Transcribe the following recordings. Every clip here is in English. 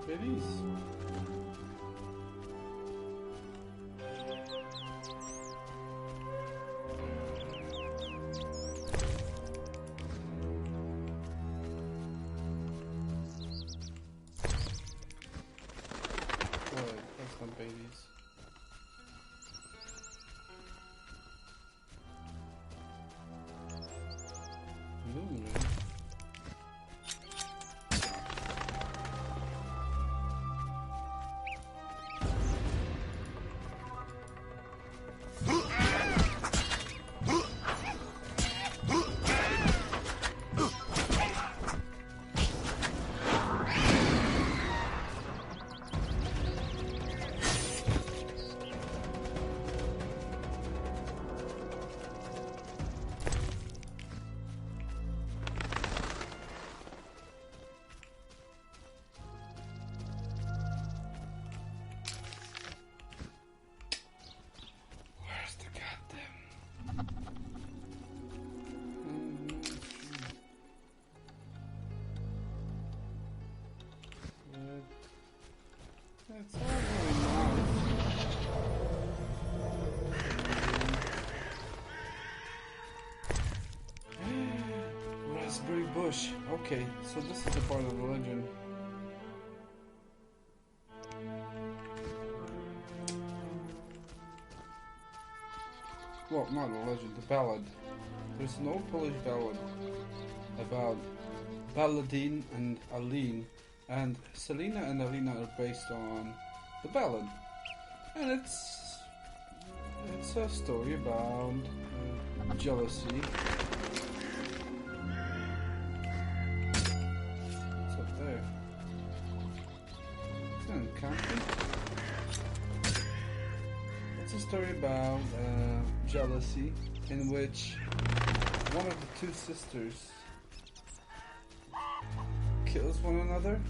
Babies. Good, that's not babies. Ooh. Where's the goddamn? That's all really nice. Raspberry bush. Okay, so this is a part of the legend. Well, not a legend, the ballad. There's an old Polish ballad about Baladin and Aline, and Selina and Alina are based on the ballad, and it's a story about jealousy. What's up there? Is that a country? It's a story about jealousy, in which one of the two sisters kills one another.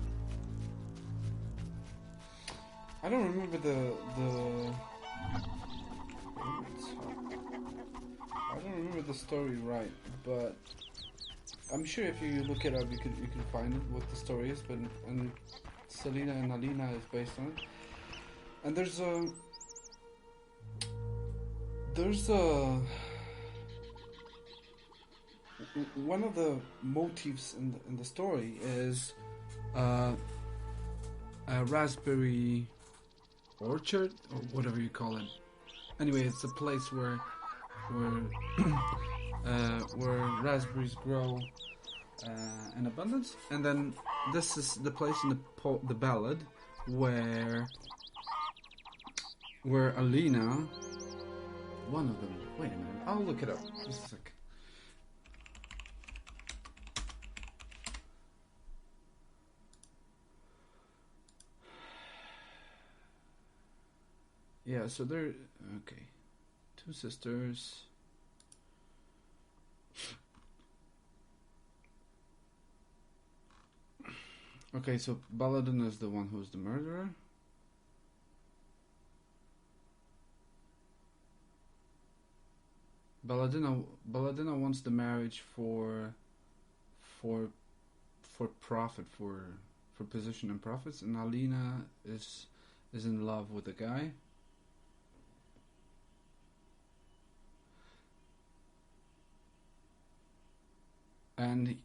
I don't remember I don't remember the story right, but I'm sure if you look it up, you can find it what the story is. But and Selina and Alina is based on it, and there's one of the motifs in the story is a raspberry orchard or whatever you call it. Anyway, it's a place where raspberries grow in abundance, and then this is the place in the ballad where Alina, one of them. Wait a minute, I'll look it up. Just a sec. Yeah, so they're okay. Two sisters. Okay, so Baladin is the one who's the murderer. Baladina wants the marriage for profit, for position and profits, and Alina is in love with the guy. And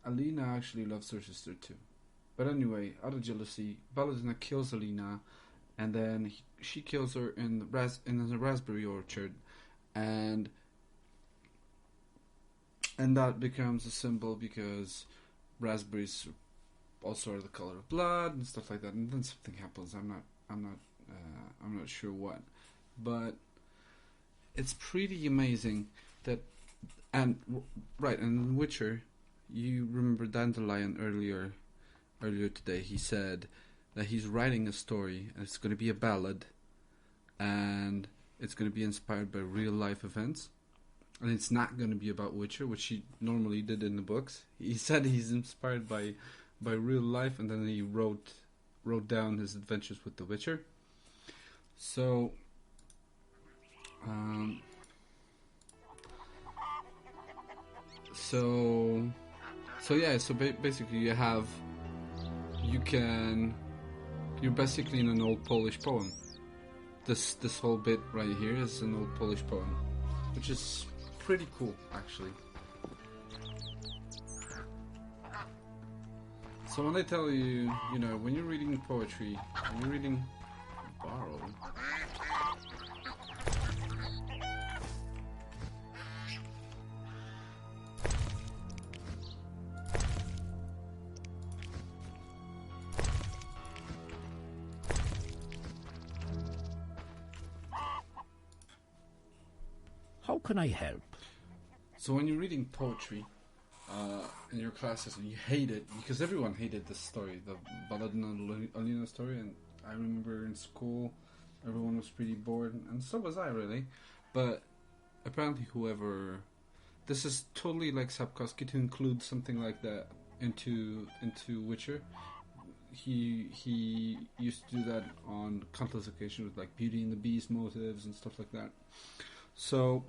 Alina actually loves her sister too. But anyway, out of jealousy, Baladina kills Alina, and then she kills her in the raspberry orchard, and that becomes a symbol because raspberries also are the color of blood and stuff like that. And then something happens. I'm not sure what, but it's pretty amazing that. And right, and in Witcher, you remember Dandelion earlier today. He said that he's writing a story, and it's going to be a ballad, and it's going to be inspired by real life events, and it's not going to be about Witcher, which he normally did in the books. He said he's inspired by real life, and then he wrote down his adventures with the Witcher. So. So basically you have you're basically in an old Polish poem. This whole bit right here is an old Polish poem, which is pretty cool, actually. So when I tell you, when you're reading poetry, when you're reading borrow. How can I help? So when you're reading poetry in your classes and you hate it, because everyone hated this story, the Baladina Alina story, and I remember in school everyone was pretty bored, and so was I really, but apparently this is totally like Sapkowski to include something like that into Witcher. He used to do that on countless occasions with like Beauty and the Beast motives and stuff like that. So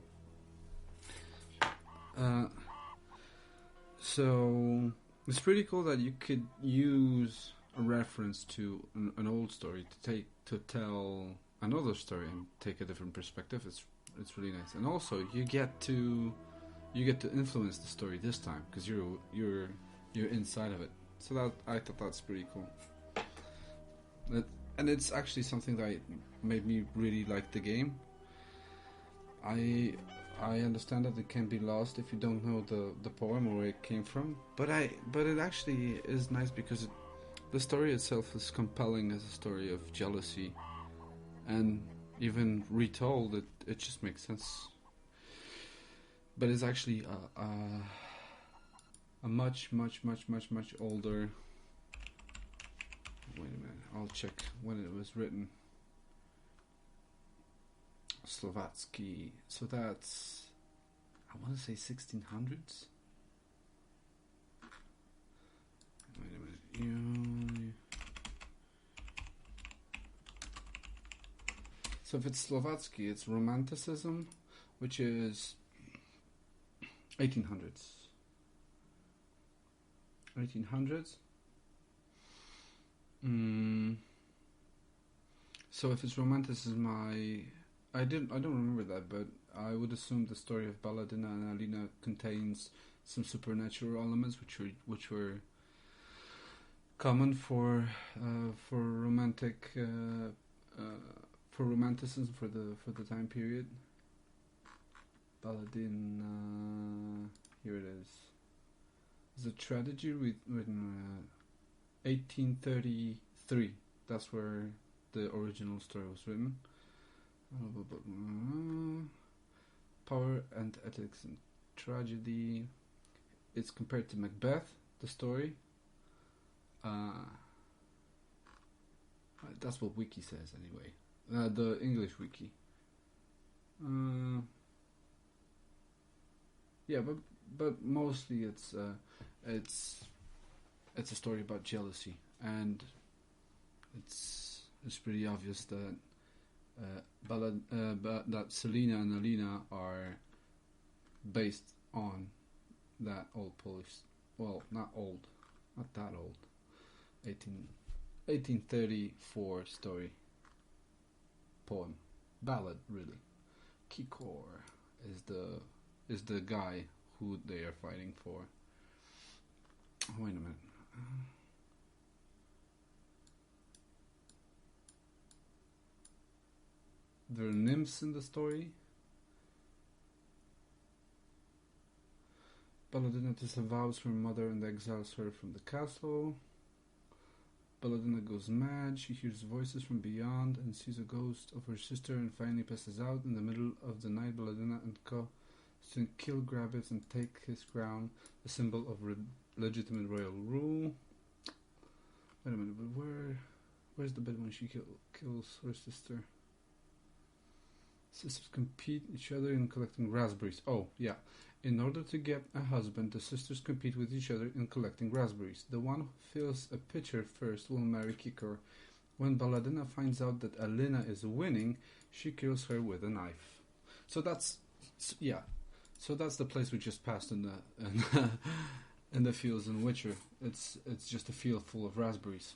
it's pretty cool that you could use a reference to an old story to tell another story and take a different perspective. It's really nice, and also you get to influence the story this time because you're inside of it. So that I thought that's pretty cool. And it's actually something that made me really like the game. I understand that it can be lost if you don't know the poem or where it came from, but it actually is nice because the story itself is compelling as a story of jealousy, and even retold, it just makes sense. But it's actually a much older. Wait a minute, I'll check when it was written. Slovatsky, so that's, I want to say 1600s. Wait a minute. So if it's Slovatsky, it's Romanticism, which is 1800s. 1800s. So if it's Romanticism, I don't remember that, but I would assume the story of Baladina and Alina contains some supernatural elements, which were common for romantic for romanticism for the time period. Baladina, here it is. It's a tragedy written 1833. That's where the original story was written. Power and ethics and tragedy. It's compared to Macbeth, the story. That's what Wiki says anyway. The English Wiki. Yeah, but mostly it's a story about jealousy, and it's pretty obvious that that Selina and Alina are based on that old Polish, well, not that old, 1834 story, poem, ballad really. Kikor is the guy who they are fighting for. Oh, wait a minute. There are nymphs in the story. Baladina disavows her mother and exiles her from the castle. Baladina goes mad. She hears voices from beyond and sees a ghost of her sister and finally passes out. In the middle of the night, Baladina and Co. soon kill Grabbits and take his crown, a symbol of legitimate royal rule. Wait a minute, but where's the bit when she kills her sister? Sisters compete each other in collecting raspberries. Oh, yeah. In order to get a husband, the sisters compete with each other in collecting raspberries. The one who fills a pitcher first will marry Kikor. When Baladina finds out that Alina is winning, she kills her with a knife. So that's the place we just passed in in the fields in Witcher. It's just a field full of raspberries.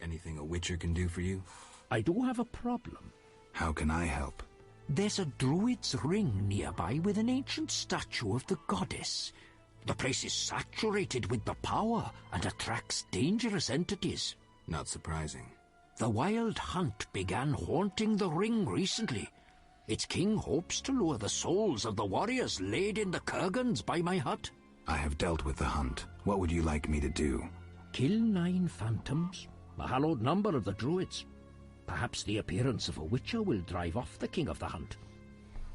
Anything a witcher can do for you? I do have a problem. How can I help? There's a druid's ring nearby with an ancient statue of the goddess. The place is saturated with the power and attracts dangerous entities. Not surprising. The Wild Hunt began haunting the ring recently. Its king hopes to lure the souls of the warriors laid in the kurgans by my hut. I have dealt with the hunt. What would you like me to do? Kill 9 phantoms, a hallowed number of the druids. Perhaps the appearance of a witcher will drive off the king of the hunt.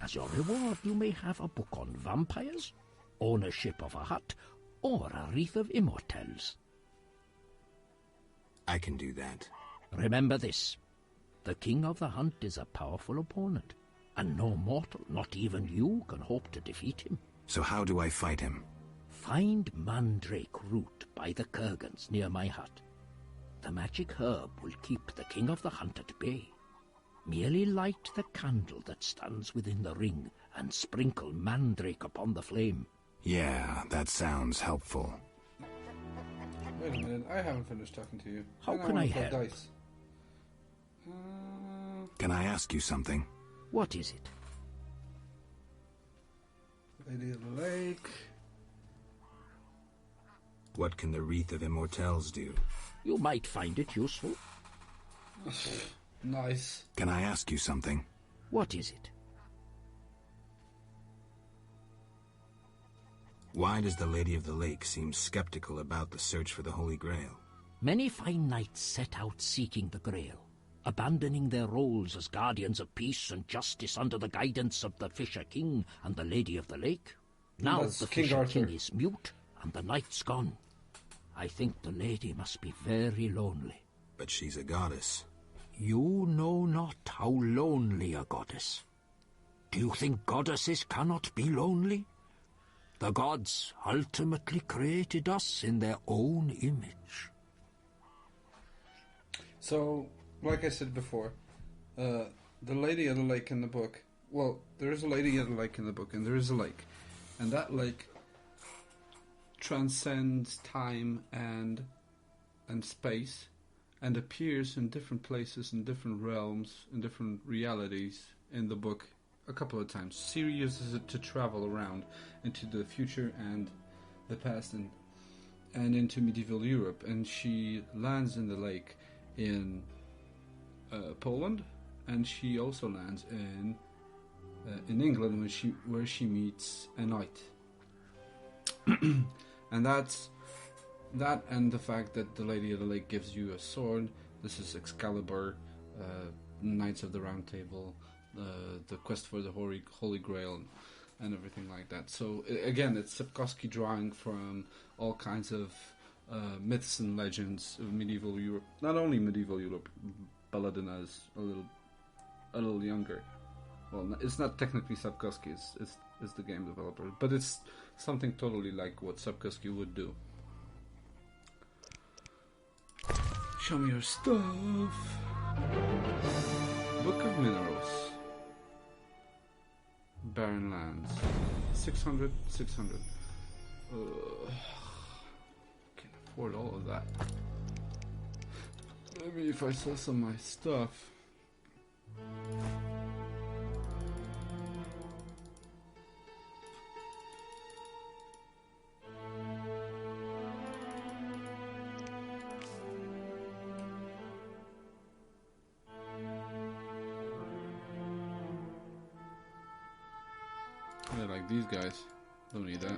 As your reward, you may have a book on vampires, ownership of a hut, or a wreath of immortelles. I can do that. Remember this. The king of the hunt is a powerful opponent, and no mortal, not even you, can hope to defeat him. So how do I fight him? Find mandrake root by the kurgans near my hut. The magic herb will keep the king of the hunt at bay. Merely light the candle that stands within the ring and sprinkle mandrake upon the flame. Yeah, that sounds helpful. Wait a minute, I haven't finished talking to you. How And can wanna I play help? Dice. Can I ask you something? What is it? Lady of the Lake. What can the Wreath of Immortelles do? You might find it useful. Nice. Can I ask you something? What is it? Why does the Lady of the Lake seem skeptical about the search for the Holy Grail? Many fine knights set out seeking the Grail, abandoning their roles as guardians of peace and justice under the guidance of the Fisher King and the Lady of the Lake. Now That's the King Fisher Arthur. King is mute and the knight's gone. I think the lady must be very lonely. But she's a goddess. You know not how lonely a goddess. Do you think goddesses cannot be lonely? The gods ultimately created us in their own image. So, like I said before, the Lady of the Lake in the book. Well, there is a Lady of the Lake in the book, and there is a lake, and that lake transcends time and space, and appears in different places, in different realms, in different realities in the book a couple of times. Ciri uses it to travel around into the future and the past and into medieval Europe, and she lands in the lake in Poland, and she also lands in England where she meets a knight. And that's that, and the fact that the Lady of the Lake gives you a sword. This is Excalibur, Knights of the Round Table, the quest for the Holy Grail, and everything like that. So again, it's Sapkowski drawing from all kinds of myths and legends of medieval Europe. Not only medieval Europe, Baladina is a little younger. Well, it's not technically Sapkowski; it's the game developer, but it's something totally like what Sapkowski would do. Show me your stuff. Book of Minerals. Barren Lands. 600. Can't afford all of that. Maybe if I sell some of my stuff. I like these guys. Don't need that.